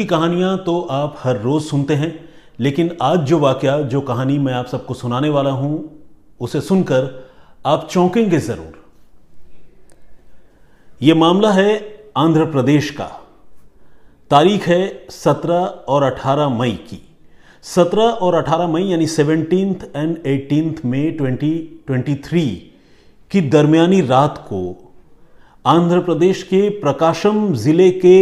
की कहानियां तो आप हर रोज सुनते हैं, लेकिन आज जो कहानी मैं आप सबको सुनाने वाला हूं, उसे सुनकर आप चौंकेंगे जरूर। यह मामला है आंध्र प्रदेश का। तारीख है 17 और 18 मई की। 17 और 18 मई यानी 17th एंड 18th मई 2023 की दरमियानी रात को आंध्र प्रदेश के प्रकाशम जिले के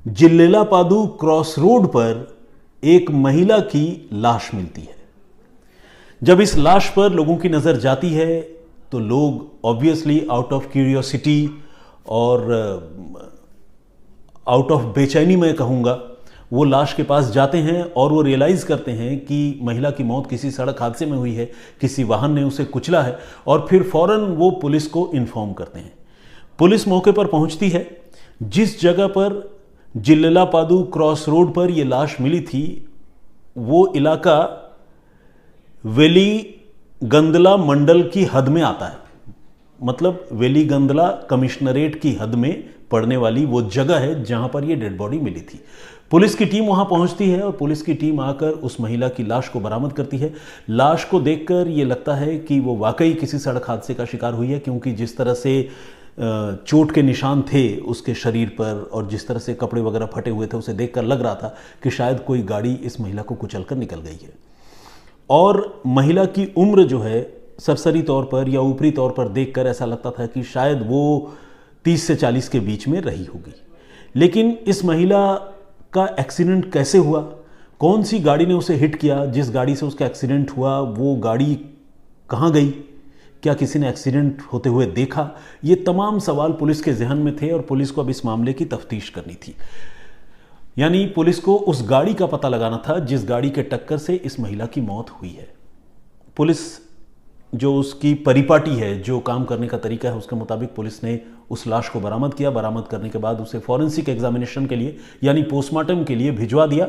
जिल्लेलापादू क्रॉस रोड पर एक महिला की लाश मिलती है। जब इस लाश पर लोगों की नजर जाती है तो लोग ऑब्वियसली आउट ऑफ क्यूरियोसिटी और आउट ऑफ बेचैनी मैं कहूंगा, वो लाश के पास जाते हैं और वो रियलाइज करते हैं कि महिला की मौत किसी सड़क हादसे में हुई है, किसी वाहन ने उसे कुचला है, और फिर फौरन वो पुलिस को इन्फॉर्म करते हैं। पुलिस मौके पर पहुंचती है। जिस जगह पर जिल्लेलापादू क्रॉस रोड पर यह लाश मिली थी वो इलाका वेलीगंदला मंडल की हद में आता है, मतलब वेलीगंदला कमिश्नरेट की हद में पड़ने वाली वो जगह है जहां पर यह डेड बॉडी मिली थी। पुलिस की टीम वहां पहुंचती है और पुलिस की टीम आकर उस महिला की लाश को बरामद करती है। लाश को देखकर यह लगता है कि वो वाकई किसी सड़क हादसे का शिकार हुई है, क्योंकि जिस तरह से चोट के निशान थे उसके शरीर पर और जिस तरह से कपड़े वगैरह फटे हुए थे, उसे देखकर लग रहा था कि शायद कोई गाड़ी इस महिला को कुचलकर निकल गई है। और महिला की उम्र जो है सरसरी तौर पर या ऊपरी तौर पर देखकर ऐसा लगता था कि शायद वो 30 से 40 के बीच में रही होगी। लेकिन इस महिला का एक्सीडेंट कैसे हुआ, कौन सी गाड़ी ने उसे हिट किया, जिस गाड़ी से उसका एक्सीडेंट हुआ वो गाड़ी कहाँ गई, क्या किसी ने एक्सीडेंट होते हुए देखा, ये तमाम सवाल पुलिस के जहन में थे और पुलिस को अब इस मामले की तफ्तीश करनी थी। यानी पुलिस को उस गाड़ी का पता लगाना था जिस गाड़ी के टक्कर से इस महिला की मौत हुई है। पुलिस जो उसकी परिपाटी है, जो काम करने का तरीका है, उसके मुताबिक पुलिस ने उस लाश को बरामद किया। बरामद करने के बाद उसे फॉरेंसिक एग्जामिनेशन के लिए यानी पोस्टमार्टम के लिए भिजवा दिया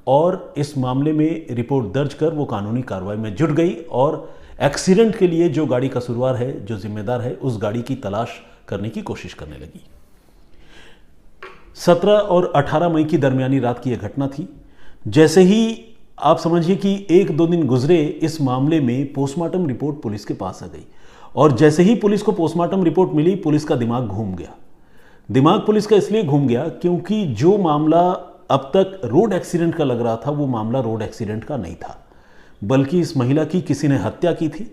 और इस मामले में रिपोर्ट दर्ज कर वो कानूनी कार्रवाई में जुट गई और एक्सीडेंट के लिए जो गाड़ी कसूरवार है, जो जिम्मेदार है, उस गाड़ी की तलाश करने की कोशिश करने लगी। 17 और 18 मई की दरमियानी रात की यह घटना थी। जैसे ही आप समझिए कि 1-2 दिन गुजरे, इस मामले में पोस्टमार्टम रिपोर्ट पुलिस के पास आ गई और जैसे ही पुलिस को पोस्टमार्टम रिपोर्ट मिली, पुलिस का दिमाग घूम गया। दिमाग पुलिस का इसलिए घूम गया क्योंकि जो मामला अब तक रोड एक्सीडेंट का लग रहा था वो मामला रोड एक्सीडेंट का नहीं था, बल्कि इस महिला की किसी ने हत्या की थी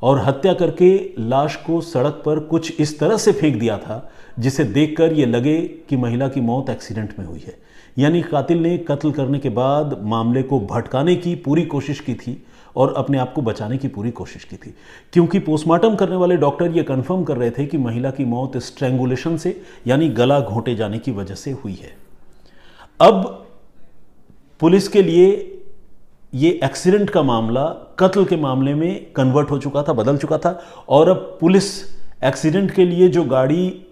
और हत्या करके लाश को सड़क पर कुछ इस तरह से फेंक दिया था जिसे देखकर यह लगे कि महिला की मौत एक्सीडेंट में हुई है। यानी कातिल ने कत्ल करने के बाद मामले को भटकाने की पूरी कोशिश की थी और अपने आप को बचाने की पूरी कोशिश की थी, क्योंकि पोस्टमार्टम करने वाले डॉक्टर यह कंफर्म कर रहे थे कि महिला की मौत स्ट्रैंगुलेशन से यानी गला घोंटे जाने की वजह से हुई है। अब पुलिस के लिए ये एक्सीडेंट का मामला कत्ल के मामले में कन्वर्ट हो चुका था, बदल चुका था और अब पुलिस एक्सीडेंट के लिए जो गाड़ी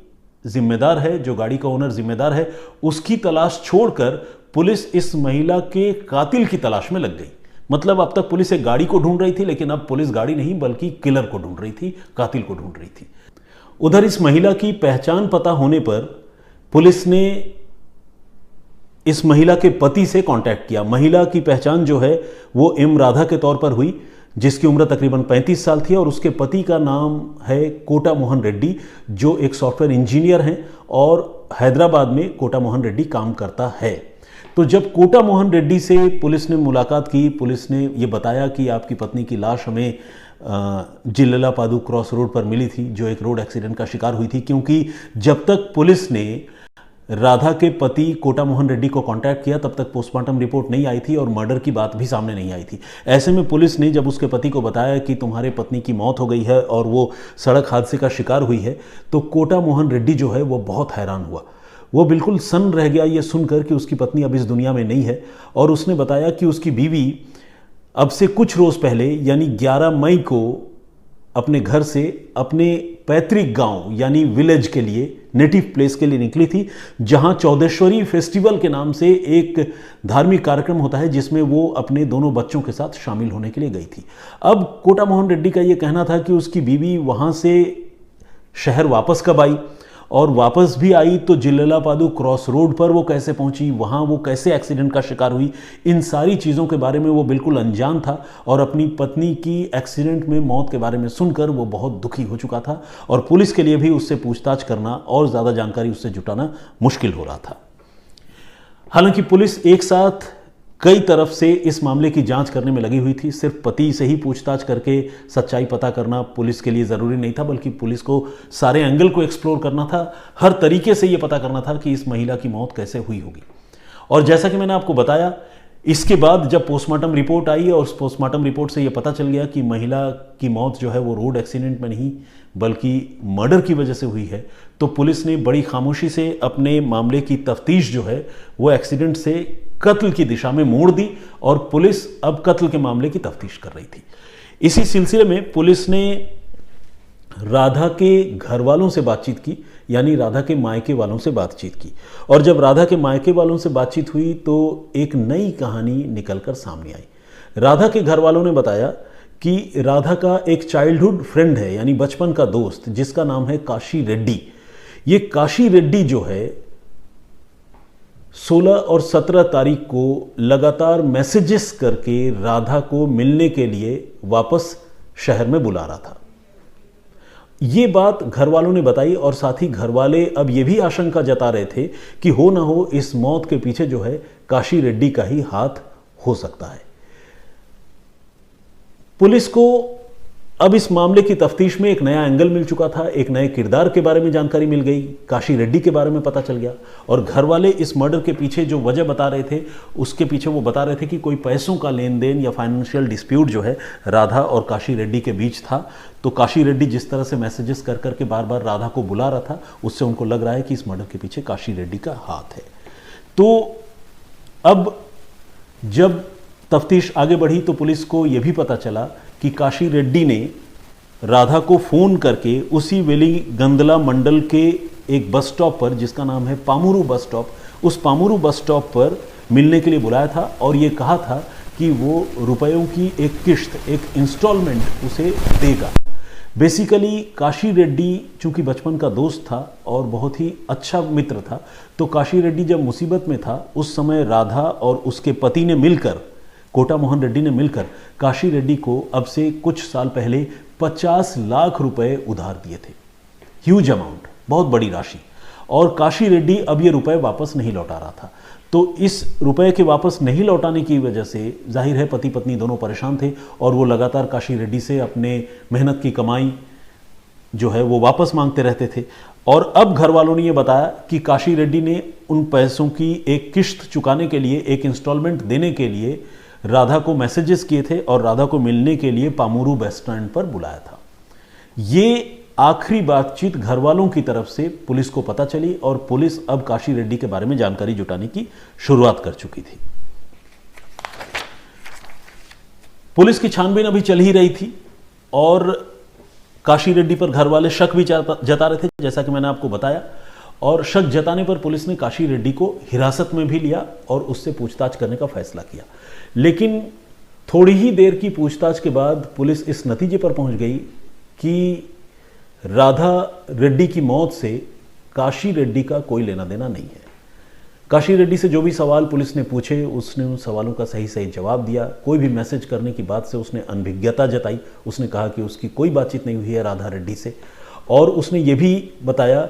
जिम्मेदार है, जो गाड़ी का ओनर जिम्मेदार है, उसकी तलाश छोड़कर पुलिस इस महिला के कातिल की तलाश में लग गई। मतलब अब तक पुलिस एक गाड़ी को ढूंढ रही थी, लेकिन अब पुलिस गाड़ी नहीं बल्कि किलर को ढूंढ रही थी, कातिल को ढूंढ रही थी। उधर इस महिला की पहचान पता होने पर पुलिस ने इस महिला के पति से कांटेक्ट किया। महिला की पहचान जो है वो एम राधा के तौर पर हुई, जिसकी उम्र तकरीबन 35 साल थी और उसके पति का नाम है कोटा मोहन रेड्डी, जो एक सॉफ्टवेयर इंजीनियर हैं और हैदराबाद में कोटा मोहन रेड्डी काम करता है। तो जब कोटा मोहन रेड्डी से पुलिस ने मुलाकात की, पुलिस ने ये बताया कि आपकी पत्नी की लाश हमें जिल्लेलापादू क्रॉस रोड पर मिली थी, जो एक रोड एक्सीडेंट का शिकार हुई थी, क्योंकि जब तक पुलिस ने राधा के पति कोटा मोहन रेड्डी को कांटेक्ट किया तब तक पोस्टमार्टम रिपोर्ट नहीं आई थी और मर्डर की बात भी सामने नहीं आई थी। ऐसे में पुलिस ने जब उसके पति को बताया कि तुम्हारे पत्नी की मौत हो गई है और वो सड़क हादसे का शिकार हुई है, तो कोटा मोहन रेड्डी जो है वो बहुत हैरान हुआ। वो बिल्कुल सन्न रह गया ये सुनकर कि उसकी पत्नी अब इस दुनिया में नहीं है और उसने बताया कि उसकी बीवी अब से कुछ रोज़ पहले यानी 11 मई को अपने घर से अपने पैतृक गांव यानी विलेज के लिए, नेटिव प्लेस के लिए निकली थी, जहां चौदेश्वरी फेस्टिवल के नाम से एक धार्मिक कार्यक्रम होता है जिसमें वो अपने दोनों बच्चों के साथ शामिल होने के लिए गई थी। अब कोटा मोहन रेड्डी का ये कहना था कि उसकी बीवी वहां से शहर वापस कब आई और वापस भी आई तो जिल्ललापादू क्रॉस रोड पर वो कैसे पहुंची, वहां वो कैसे एक्सीडेंट का शिकार हुई, इन सारी चीज़ों के बारे में वो बिल्कुल अनजान था। और अपनी पत्नी की एक्सीडेंट में मौत के बारे में सुनकर वो बहुत दुखी हो चुका था और पुलिस के लिए भी उससे पूछताछ करना और ज़्यादा जानकारी उससे जुटाना मुश्किल हो रहा था। हालांकि पुलिस एक साथ कई तरफ से इस मामले की जांच करने में लगी हुई थी। सिर्फ पति से ही पूछताछ करके सच्चाई पता करना पुलिस के लिए ज़रूरी नहीं था, बल्कि पुलिस को सारे एंगल को एक्सप्लोर करना था, हर तरीके से ये पता करना था कि इस महिला की मौत कैसे हुई होगी। और जैसा कि मैंने आपको बताया, इसके बाद जब पोस्टमार्टम रिपोर्ट आई और उस पोस्टमार्टम रिपोर्ट से ये पता चल गया कि महिला की मौत जो है वो रोड एक्सीडेंट में नहीं बल्कि मर्डर की वजह से हुई है, तो पुलिस ने बड़ी खामोशी से अपने मामले की तफ्तीश जो है वो एक्सीडेंट से कत्ल की दिशा में मोड़ दी और पुलिस अब कत्ल के मामले की तफ्तीश कर रही थी। इसी सिलसिले में पुलिस ने राधा के घर वालों से बातचीत की, यानी राधा के मायके वालों से बातचीत की। और जब राधा के मायके वालों से बातचीत हुई तो एक नई कहानी निकलकर सामने आई। राधा के घर वालों ने बताया कि राधा का एक चाइल्डहुड फ्रेंड है, यानी बचपन का दोस्त, जिसका नाम है काशी रेड्डी। ये काशी रेड्डी जो है 16 और 17 तारीख को लगातार मैसेजेस करके राधा को मिलने के लिए वापस शहर में बुला रहा था। ये बात घर वालों ने बताई और साथ ही घर वाले अब ये भी आशंका जता रहे थे कि हो ना हो इस मौत के पीछे जो है काशी रेड्डी का ही हाथ हो सकता है। पुलिस को अब इस मामले की तफ्तीश में एक नया एंगल मिल चुका था, एक नए किरदार के बारे में जानकारी मिल गई, काशी रेड्डी के बारे में पता चल गया। और घर वाले इस मर्डर के पीछे जो वजह बता रहे थे, उसके पीछे वो बता रहे थे कि कोई पैसों का लेन देन या फाइनेंशियल डिस्प्यूट जो है राधा और काशी रेड्डी के बीच था। तो काशी रेड्डी जिस तरह से मैसेजेस कर करके बार बार राधा को बुला रहा था, उससे उनको लग रहा है कि इस मर्डर के पीछे काशी रेड्डी का हाथ है। तो अब जब तफ्तीश आगे बढ़ी तो पुलिस को यह भी पता चला कि काशी रेड्डी ने राधा को फ़ोन करके उसी वेलिगंदला मंडल के एक बस स्टॉप पर, जिसका नाम है पामुरू बस स्टॉप, उस पामुरू बस स्टॉप पर मिलने के लिए बुलाया था और ये कहा था कि वो रुपयों की एक किश्त, एक इंस्टॉलमेंट उसे देगा। बेसिकली काशी रेड्डी चूंकि बचपन का दोस्त था और बहुत ही अच्छा मित्र था, तो काशी रेड्डी जब मुसीबत में था उस समय राधा और उसके पति ने मिलकर, कोटा मोहन रेड्डी ने मिलकर काशी रेड्डी को अब से कुछ साल पहले 50 लाख रुपए उधार दिए थे। ह्यूज अमाउंट, बहुत बड़ी राशि। और काशी रेड्डी अब ये रुपए वापस नहीं लौटा रहा था। तो इस रुपए के वापस नहीं लौटाने की वजह से जाहिर है पति पत्नी दोनों परेशान थे और वो लगातार काशी रेड्डी से अपने मेहनत की कमाई जो है वो वापस मांगते रहते थे। और अब घर वालों ने ये बताया कि काशी रेड्डी ने उन पैसों की एक किश्त चुकाने के लिए, एक इंस्टॉलमेंट देने के लिए राधा को मैसेजेस किए थे और राधा को मिलने के लिए पामुरू बस स्टैंड पर बुलाया था। ये आखिरी बातचीत घर वालों की तरफ से पुलिस को पता चली और पुलिस अब काशी रेड्डी के बारे में जानकारी जुटाने की शुरुआत कर चुकी थी। पुलिस की छानबीन अभी चल ही रही थी और काशी रेड्डी पर घर वाले शक भी जता रहे थे, जैसा कि मैंने आपको बताया। और शक जताने पर पुलिस ने काशी रेड्डी को हिरासत में भी लिया और उससे पूछताछ करने का फैसला किया। लेकिन थोड़ी ही देर की पूछताछ के बाद पुलिस इस नतीजे पर पहुंच गई कि राधा रेड्डी की मौत से काशी रेड्डी का कोई लेना देना नहीं है। काशी रेड्डी से जो भी सवाल पुलिस ने पूछे उसने उन सवालों का सही सही जवाब दिया। कोई भी मैसेज करने की बात से उसने अनभिज्ञता जताई। उसने कहा कि उसकी कोई बातचीत नहीं हुई है राधा रेड्डी से। और उसने ये भी बताया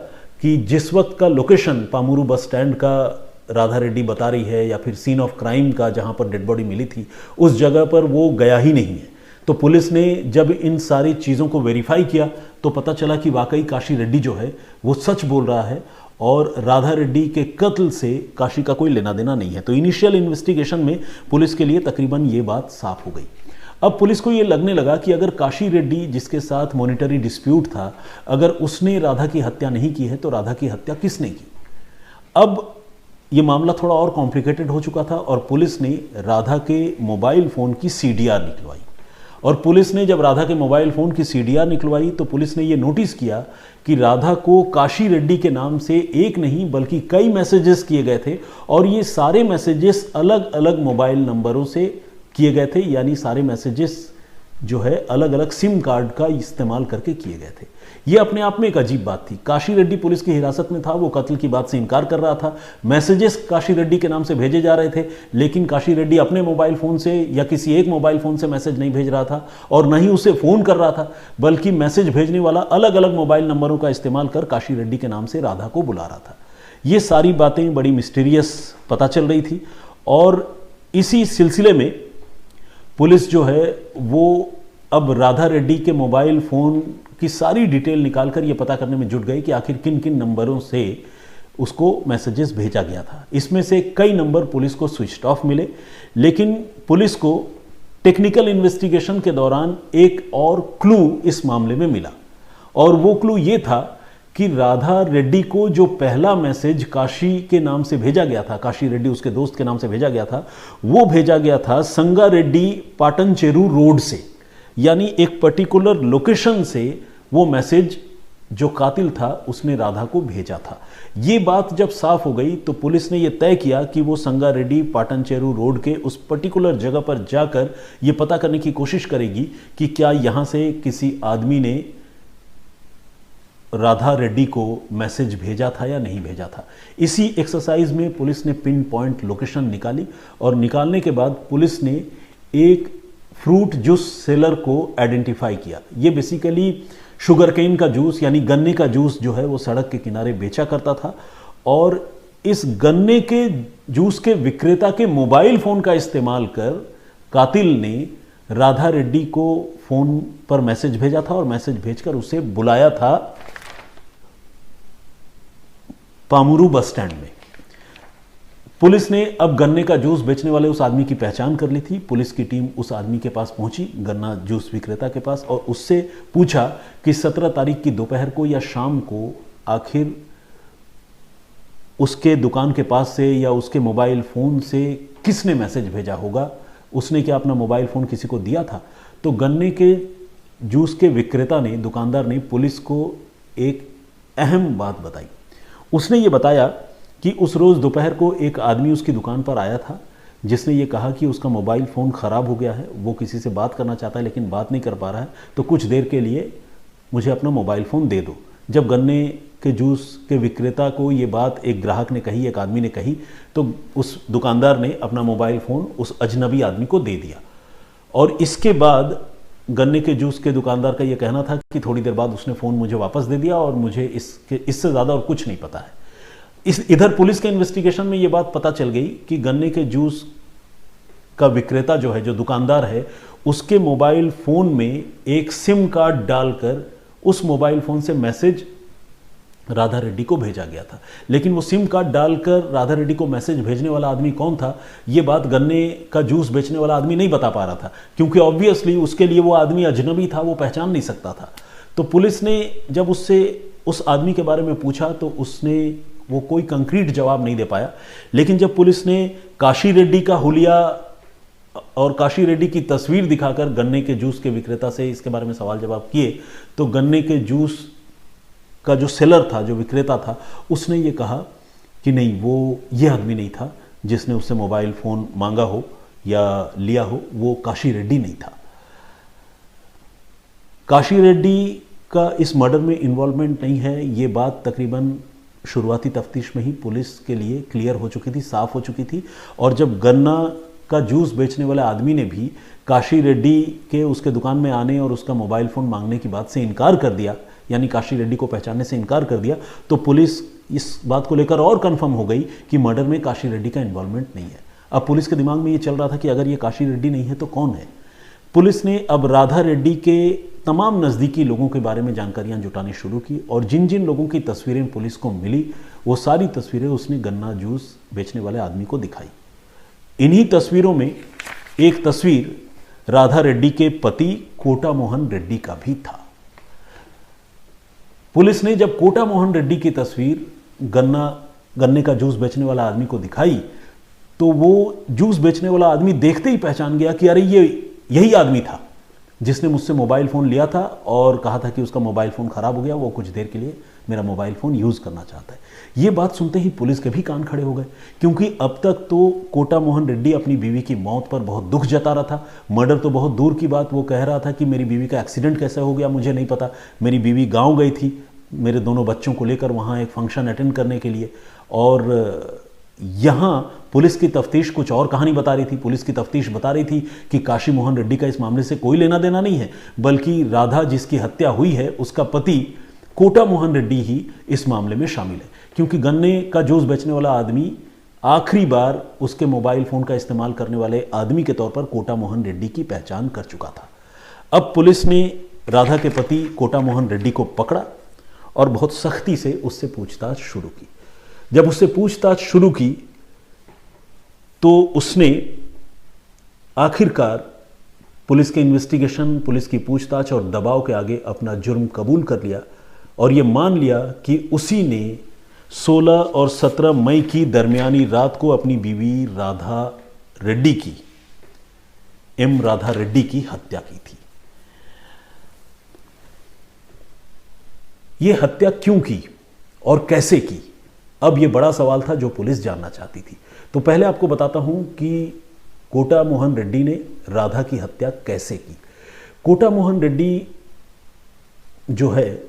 कि जिस वक्त का लोकेशन पामुरू बस स्टैंड का राधा रेड्डी बता रही है या फिर सीन ऑफ क्राइम का जहां पर डेड बॉडी मिली थी, उस जगह पर वो गया ही नहीं है। तो पुलिस ने जब इन सारी चीज़ों को वेरीफाई किया तो पता चला कि वाकई काशी रेड्डी जो है वो सच बोल रहा है और राधा रेड्डी के कत्ल से काशी का कोई लेना देना नहीं है। तो इनिशियल इन्वेस्टिगेशन में पुलिस के लिए तकरीबन ये बात साफ हो गई। अब पुलिस को ये लगने लगा कि अगर काशी रेड्डी जिसके साथ मॉनिटरी डिस्प्यूट था, अगर उसने राधा की हत्या नहीं की है तो राधा की हत्या किसने की। अब ये मामला थोड़ा और कॉम्प्लिकेटेड हो चुका था और पुलिस ने राधा के मोबाइल फ़ोन की सीडीआर निकलवाई। और पुलिस ने जब राधा के मोबाइल फ़ोन की सीडीआर निकलवाई तो पुलिस ने ये नोटिस किया कि राधा को काशी रेड्डी के नाम से एक नहीं बल्कि कई मैसेजेस किए गए थे और ये सारे मैसेजेस अलग अलग मोबाइल नंबरों से किए गए थे, यानी सारे मैसेजेस जो है अलग अलग सिम कार्ड का इस्तेमाल करके किए गए थे। ये अपने आप में एक अजीब बात थी। काशी रेड्डी पुलिस की हिरासत में था, वो कत्ल की बात से इनकार कर रहा था। मैसेजेस काशी रेड्डी के नाम से भेजे जा रहे थे, लेकिन काशी रेड्डी अपने मोबाइल फ़ोन से या किसी एक मोबाइल फ़ोन से मैसेज नहीं भेज रहा था और न ही उसे फ़ोन कर रहा था, बल्कि मैसेज भेजने वाला अलग अलग मोबाइल नंबरों का इस्तेमाल कर काशी रेड्डी के नाम से राधा को बुला रहा था। ये सारी बातें बड़ी मिस्टीरियस पता चल रही थी और इसी सिलसिले में पुलिस जो है वो अब राधा रेड्डी के मोबाइल फ़ोन की सारी डिटेल निकालकर ये पता करने में जुट गई कि आखिर किन किन नंबरों से उसको मैसेजेस भेजा गया था। इसमें से कई नंबर पुलिस को स्विच्ड ऑफ मिले, लेकिन पुलिस को टेक्निकल इन्वेस्टिगेशन के दौरान एक और क्लू इस मामले में मिला और वो क्लू ये था कि राधा रेड्डी को जो पहला मैसेज काशी के नाम से भेजा गया था, काशी रेड्डी उसके दोस्त के नाम से भेजा गया था, वो भेजा गया था संगारेड्डी पाटनचेरू रोड से, यानी एक पर्टिकुलर लोकेशन से वो मैसेज जो कातिल था उसने राधा को भेजा था। ये बात जब साफ हो गई तो पुलिस ने ये तय किया कि वो संगारेड्डी पाटनचेरू रोड के उस पर्टिकुलर जगह पर जाकर ये पता करने की कोशिश करेगी कि क्या यहाँ से किसी आदमी ने राधा रेड्डी को मैसेज भेजा था या नहीं भेजा था। इसी एक्सरसाइज में पुलिस ने पिन पॉइंट लोकेशन निकाली और निकालने के बाद पुलिस ने एक फ्रूट जूस सेलर को आइडेंटिफाई किया। ये बेसिकली शुगर केन का जूस यानी गन्ने का जूस जो है वो सड़क के किनारे बेचा करता था और इस गन्ने के जूस के विक्रेता के मोबाइल फ़ोन का इस्तेमाल कर कातिल ने राधा रेड्डी को फ़ोन पर मैसेज भेजा था और मैसेज भेजकर उसे बुलाया था पामुरू बस स्टैंड में। पुलिस ने अब गन्ने का जूस बेचने वाले उस आदमी की पहचान कर ली थी। पुलिस की टीम उस आदमी के पास पहुंची, गन्ना जूस विक्रेता के पास, और उससे पूछा कि 17 तारीख की दोपहर को या शाम को आखिर उसके दुकान के पास से या उसके मोबाइल फ़ोन से किसने मैसेज भेजा होगा, उसने क्या अपना मोबाइल फ़ोन किसी को दिया था। तो गन्ने के जूस के विक्रेता ने, दुकानदार ने पुलिस को एक अहम बात बताई। उसने ये बताया कि उस रोज़ दोपहर को एक आदमी उसकी दुकान पर आया था जिसने ये कहा कि उसका मोबाइल फ़ोन ख़राब हो गया है, वो किसी से बात करना चाहता है लेकिन बात नहीं कर पा रहा है, तो कुछ देर के लिए मुझे अपना मोबाइल फ़ोन दे दो। जब गन्ने के जूस के विक्रेता को ये बात एक ग्राहक ने कही, एक आदमी ने कही, तो उस दुकानदार ने अपना मोबाइल फ़ोन उस अजनबी आदमी को दे दिया। और इसके बाद गन्ने के जूस के दुकानदार का ये कहना था कि थोड़ी देर बाद उसने फ़ोन मुझे वापस दे दिया और मुझे इससे ज़्यादा और कुछ नहीं पता है। इधर पुलिस के इन्वेस्टिगेशन में ये बात पता चल गई कि गन्ने के जूस का विक्रेता जो है, जो दुकानदार है, उसके मोबाइल फ़ोन में एक सिम कार्ड डालकर उस मोबाइल फ़ोन से मैसेज राधा रेड्डी को भेजा गया था। लेकिन वो सिम कार्ड डालकर राधा रेड्डी को मैसेज भेजने वाला आदमी कौन था, ये बात गन्ने का जूस बेचने वाला आदमी नहीं बता पा रहा था, क्योंकि ऑब्वियसली उसके लिए वो आदमी अजनबी था, वो पहचान नहीं सकता था। तो पुलिस ने जब उससे उस आदमी के बारे में पूछा तो उसने वो कोई कंक्रीट जवाब नहीं दे पाया। लेकिन जब पुलिस ने काशी रेड्डी का हुलिया और काशी रेड्डी की तस्वीर दिखाकर गन्ने के जूस के विक्रेता से इसके बारे में सवाल जवाब किए, तो गन्ने के जूस का जो सेलर था, जो विक्रेता था, उसने ये कहा कि नहीं, वो ये आदमी नहीं था जिसने उससे मोबाइल फ़ोन मांगा हो या लिया हो, वो काशी रेड्डी नहीं था। काशी रेड्डी का इस मर्डर में इन्वॉल्वमेंट नहीं है, ये बात तकरीबन शुरुआती तफ्तीश में ही पुलिस के लिए क्लियर हो चुकी थी, साफ हो चुकी थी। और जब गन्ना का जूस बेचने वाले आदमी ने भी काशी रेड्डी के उसके दुकान में आने और उसका मोबाइल फ़ोन मांगने की बात से इनकार कर दिया, यानी काशी रेड्डी को पहचानने से इनकार कर दिया, तो पुलिस इस बात को लेकर और कंफर्म हो गई कि मर्डर में काशी रेड्डी का इन्वॉल्वमेंट नहीं है। अब पुलिस के दिमाग में ये चल रहा था कि अगर ये काशी रेड्डी नहीं है तो कौन है। पुलिस ने अब राधा रेड्डी के तमाम नज़दीकी लोगों के बारे में जानकारियां जुटानी शुरू की और जिन जिन लोगों की तस्वीरें पुलिस को मिली, वो सारी तस्वीरें उसने गन्ना जूस बेचने वाले आदमी को दिखाई। इन्हीं तस्वीरों में एक तस्वीर राधा रेड्डी के पति कोटा मोहन रेड्डी का भी था। पुलिस ने जब कोटा मोहन रेड्डी की तस्वीर गन्ने का जूस बेचने वाला आदमी को दिखाई, तो वो जूस बेचने वाला आदमी देखते ही पहचान गया कि अरे ये यही आदमी था जिसने मुझसे मोबाइल फ़ोन लिया था और कहा था कि उसका मोबाइल फ़ोन ख़राब हो गया, वो कुछ देर के लिए मेरा मोबाइल फ़ोन यूज़ करना चाहता है। ये बात सुनते ही पुलिस के भी कान खड़े हो गए, क्योंकि अब तक तो कोटा मोहन रेड्डी अपनी बीवी की मौत पर बहुत दुख जता रहा था। मर्डर तो बहुत दूर की बात, वो कह रहा था कि मेरी बीवी का एक्सीडेंट कैसे हो गया मुझे नहीं पता, मेरी बीवी गाँव गई थी मेरे दोनों बच्चों को लेकर वहाँ एक फंक्शन अटेंड करने के लिए, और यहाँ पुलिस की तफ्तीश कुछ और कहानी बता रही थी। पुलिस की तफ्तीश बता रही थी कि काशी मोहन रेड्डी का इस मामले से कोई लेना देना नहीं है, बल्कि राधा जिसकी हत्या हुई है उसका पति कोटा मोहन रेड्डी ही इस मामले में शामिल है, क्योंकि गन्ने का जूस बेचने वाला आदमी आखिरी बार उसके मोबाइल फ़ोन का इस्तेमाल करने वाले आदमी के तौर पर कोटा मोहन रेड्डी की पहचान कर चुका था। अब पुलिस ने राधा के पति कोटा मोहन रेड्डी को पकड़ा और बहुत सख्ती से उससे पूछताछ शुरू की। जब उससे पूछताछ शुरू की तो उसने आखिरकार पुलिस के इन्वेस्टिगेशन, पुलिस की पूछताछ और दबाव के आगे अपना जुर्म कबूल कर लिया और ये मान लिया कि उसी ने 16 और 17 मई की दरमियानी रात को अपनी बीवी राधा रेड्डी की, एम राधा रेड्डी की हत्या की थी। ये हत्या क्यों की और कैसे की, अब ये बड़ा सवाल था जो पुलिस जानना चाहती थी। तो पहले आपको बताता हूं कि कोटा मोहन रेड्डी ने राधा की हत्या कैसे की। कोटा मोहन रेड्डी जो है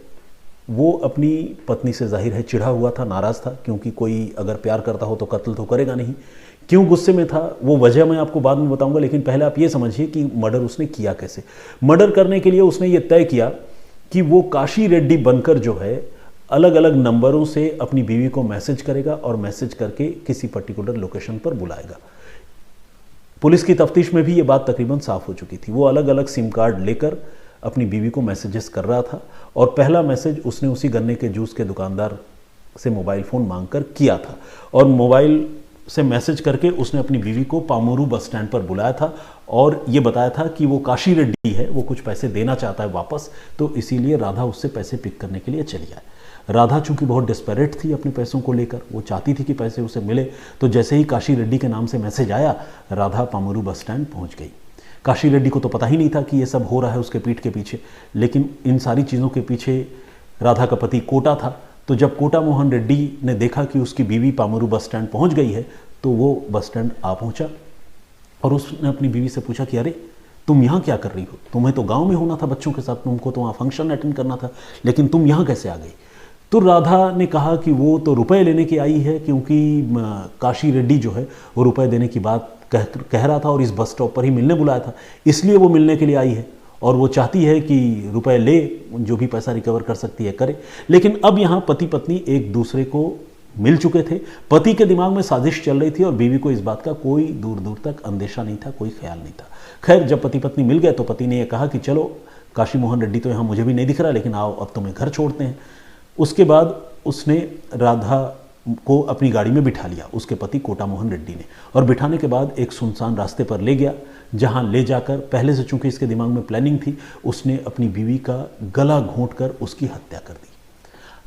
वो अपनी पत्नी से जाहिर है चिढ़ा हुआ था, नाराज़ था, क्योंकि कोई अगर प्यार करता हो तो कत्ल तो करेगा नहीं। क्यों गुस्से में था वो वजह मैं आपको बाद में बताऊंगा, लेकिन पहले आप ये समझिए कि मर्डर उसने किया कैसे। मर्डर करने के लिए उसने ये तय किया कि वो काशी रेड्डी बनकर जो है अलग अलग नंबरों से अपनी बीवी को मैसेज करेगा और मैसेज करके किसी पर्टिकुलर लोकेशन पर बुलाएगा। पुलिस की तफ्तीश में भी ये बात तकरीबन साफ हो चुकी थी। वो अलग अलग सिम कार्ड लेकर अपनी बीवी को मैसेजेस कर रहा था और पहला मैसेज उसने उसी गन्ने के जूस के दुकानदार से मोबाइल फ़ोन मांगकर किया था और मोबाइल से मैसेज करके उसने अपनी बीवी को पामोरू बस स्टैंड पर बुलाया था और ये बताया था कि वो काशी रेड्डी है, वो कुछ पैसे देना चाहता है वापस, तो इसीलिए राधा उससे पैसे पिक करने के लिए चली आए। राधा चूंकि बहुत डेस्परेट थी अपने पैसों को लेकर, वो चाहती थी कि पैसे उसे मिले, तो जैसे ही काशी रेड्डी के नाम से मैसेज आया, राधा पामोरू बस स्टैंड पहुंच गई। काशी रेड्डी को तो पता ही नहीं था कि ये सब हो रहा है उसके पीठ के पीछे, लेकिन इन सारी चीज़ों के पीछे राधा का पति कोटा था। तो जब कोटा मोहन रेड्डी ने देखा कि उसकी बीवी पामोरू बस स्टैंड पहुंच गई है, तो वो बस स्टैंड आ पहुंचा और उसने अपनी बीवी से पूछा कि अरे तुम यहाँ क्या कर रही हो, तुम्हें तो गांव में होना था बच्चों के साथ, तुमको तो वहाँ फंक्शन अटेंड करना था, लेकिन तुम यहाँ कैसे आ गई। तो राधा ने कहा कि वो तो रुपए लेने की आई है, क्योंकि काशी रेड्डी जो है वो रुपए देने की बात कह रहा था और इस बस स्टॉप पर ही मिलने बुलाया था, इसलिए वो मिलने के लिए आई है और वो चाहती है कि रुपए ले, जो भी पैसा रिकवर कर सकती है करे। लेकिन अब यहाँ पति पत्नी एक दूसरे को मिल चुके थे, पति के दिमाग में साजिश चल रही थी और बीवी को इस बात का कोई दूर दूर तक अंदेशा नहीं था, कोई ख्याल नहीं था। खैर जब पति पत्नी मिल गए तो पति ने यह कहा कि चलो काशी मोहन रेड्डी तो यहाँ मुझे भी नहीं दिख रहा, लेकिन आओ अब तुम्हें घर छोड़ते हैं। उसके बाद उसने राधा को अपनी गाड़ी में बिठा लिया, उसके पति कोटा मोहन रेड्डी ने, और बिठाने के बाद एक सुनसान रास्ते पर ले गया, जहां ले जाकर पहले से चूंकि इसके दिमाग में प्लानिंग थी, उसने अपनी बीवी का गला घोंटकर उसकी हत्या कर दी।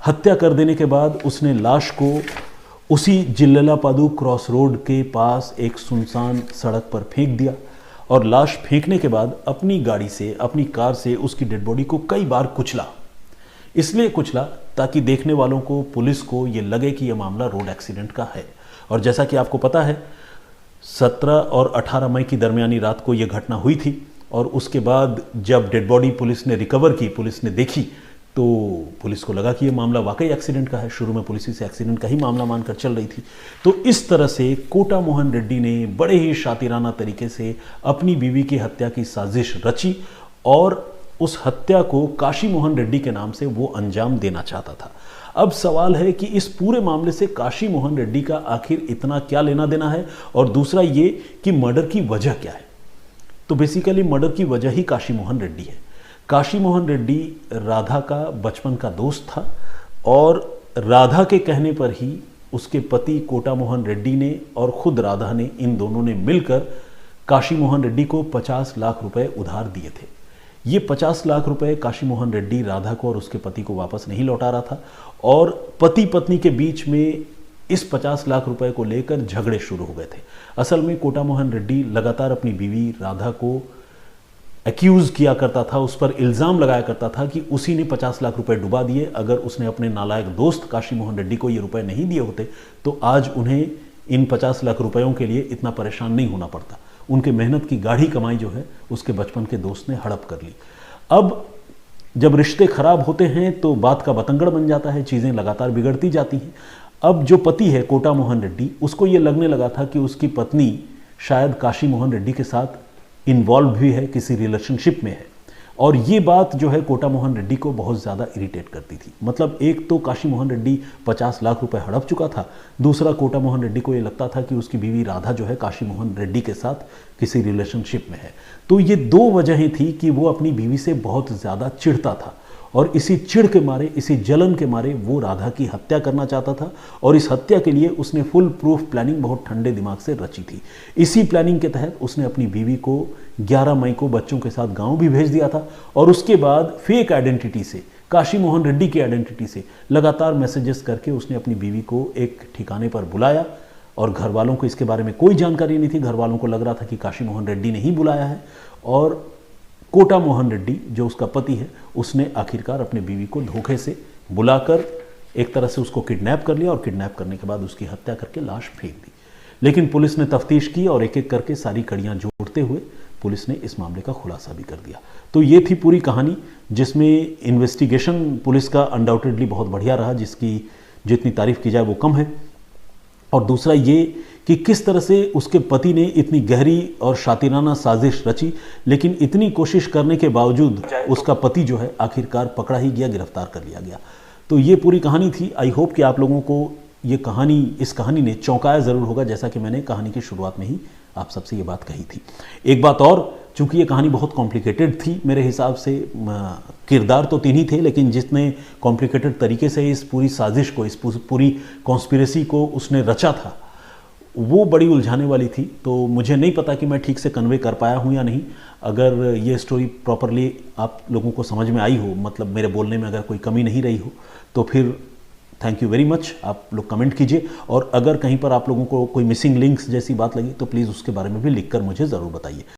हत्या कर देने के बाद उसने लाश को उसी जिल्ललापादू क्रॉस रोड के पास एक सुनसान सड़क पर फेंक दिया और लाश फेंकने के बाद अपनी गाड़ी से, अपनी कार से उसकी डेड बॉडी को कई बार कुचला। इसलिए कुचला ताकि देखने वालों को, पुलिस को ये लगे कि यह मामला रोड एक्सीडेंट का है। और जैसा कि आपको पता है 17 और 18 मई की दरमियानी रात को यह घटना हुई थी और उसके बाद जब डेड बॉडी पुलिस ने रिकवर की, पुलिस ने देखी, तो पुलिस को लगा कि यह मामला वाकई एक्सीडेंट का है। शुरू में पुलिस इसे एक्सीडेंट का ही मामला मानकर चल रही थी। तो इस तरह से कोटा मोहन रेड्डी ने बड़े ही शातिराना तरीके से अपनी बीवी की हत्या की साजिश रची और उस हत्या को काशी मोहन रेड्डी के नाम से वो अंजाम देना चाहता था। अब सवाल है कि इस पूरे मामले से काशी मोहन रेड्डी का आखिर इतना क्या लेना देना है, और दूसरा ये कि मर्डर की वजह क्या है। तो बेसिकली मर्डर की वजह ही काशी मोहन रेड्डी है। काशी मोहन रेड्डी राधा का बचपन का दोस्त था और राधा के कहने पर ही उसके पति कोटा मोहन रेड्डी ने और खुद राधा ने, इन दोनों ने मिलकर काशी मोहन रेड्डी को 50 लाख रुपए उधार दिए थे। ये 50 लाख रुपए काशी मोहन रेड्डी राधा को और उसके पति को वापस नहीं लौटा रहा था और पति पत्नी के बीच में इस 50 लाख रुपए को लेकर झगड़े शुरू हो गए थे। असल में कोटा मोहन रेड्डी लगातार अपनी बीवी राधा को एक्यूज़ किया करता था, उस पर इल्ज़ाम लगाया करता था कि उसी ने 50 लाख रुपए डुबा दिए। अगर उसने अपने नालायक दोस्त काशी मोहन रेड्डी को ये रुपए नहीं दिए होते तो आज उन्हें इन 50 लाख रुपयों के लिए इतना परेशान नहीं होना पड़ता। उनके मेहनत की गाढ़ी कमाई जो है उसके बचपन के दोस्त ने हड़प कर ली। अब जब रिश्ते खराब होते हैं तो बात का बतंगड़ बन जाता है, चीज़ें लगातार बिगड़ती जाती हैं। अब जो पति है कोटा मोहन रेड्डी, उसको ये लगने लगा था कि उसकी पत्नी शायद काशी मोहन रेड्डी के साथ इन्वॉल्व भी है, किसी रिलेशनशिप में है। और ये बात जो है कोटा मोहन रेड्डी को बहुत ज़्यादा इरिटेट करती थी। मतलब एक तो काशी मोहन रेड्डी 50 लाख रुपए हड़प चुका था, दूसरा कोटा मोहन रेड्डी को ये लगता था कि उसकी बीवी राधा जो है काशी मोहन रेड्डी के साथ किसी रिलेशनशिप में है। तो ये दो वजहें थी कि वो अपनी बीवी से बहुत ज़्यादा चिढ़ता था और इसी चिढ़ के मारे, इसी जलन के मारे वो राधा की हत्या करना चाहता था। और इस हत्या के लिए उसने फुल प्रूफ प्लानिंग बहुत ठंडे दिमाग से रची थी। इसी प्लानिंग के तहत उसने अपनी बीवी को 11 मई को बच्चों के साथ गांव भी भेज दिया था और उसके बाद फेक आइडेंटिटी से, काशी मोहन रेड्डी की आइडेंटिटी से लगातार मैसेजेस करके उसने अपनी बीवी को एक ठिकाने पर बुलाया। और घर वालों को इसके बारे में कोई जानकारी नहीं थी। घर वालों को लग रहा था कि काशी मोहन रेड्डी ने ही बुलाया है और कोटा मोहन रेड्डी जो उसका पति है उसने आखिरकार अपनी बीवी को धोखे से बुलाकर एक तरह से उसको किडनैप कर लिया और किडनैप करने के बाद उसकी हत्या करके लाश फेंक दी। लेकिन पुलिस ने तफ्तीश की और एक एक करके सारी कड़ियां जोड़ते हुए पुलिस ने इस मामले का खुलासा भी कर दिया। तो ये थी पूरी कहानी, जिसमें इन्वेस्टिगेशन पुलिस का अनडाउटेडली बहुत बढ़िया रहा, जिसकी जितनी तारीफ की जाए वो कम है। और दूसरा ये कि किस तरह से उसके पति ने इतनी गहरी और शातिराना साजिश रची, लेकिन इतनी कोशिश करने के बावजूद उसका पति जो है आखिरकार पकड़ा ही गया, गिरफ्तार कर लिया गया। तो ये पूरी कहानी थी। आई होप कि आप लोगों को इस कहानी ने चौंकाया ज़रूर होगा, जैसा कि मैंने कहानी की शुरुआत में ही आप सबसे ये बात कही थी। एक बात और, चूंकि ये कहानी बहुत कॉम्प्लिकेटेड थी मेरे हिसाब से, किरदार तो 3 ही थे, लेकिन जितने कॉम्प्लिकेटेड तरीके से इस पूरी साजिश को, इस पूरी कॉन्स्पिरेसी को उसने रचा था वो बड़ी उलझाने वाली थी। तो मुझे नहीं पता कि मैं ठीक से कन्वे कर पाया हूँ या नहीं। अगर ये स्टोरी प्रॉपरली आप लोगों को समझ में आई हो, मतलब मेरे बोलने में अगर कोई कमी नहीं रही हो, तो फिर थैंक यू वेरी मच। आप लोग कमेंट कीजिए और अगर कहीं पर आप लोगों को कोई मिसिंग लिंक्स जैसी बात लगी तो प्लीज़ उसके बारे में भी लिखकर मुझे ज़रूर बताइए।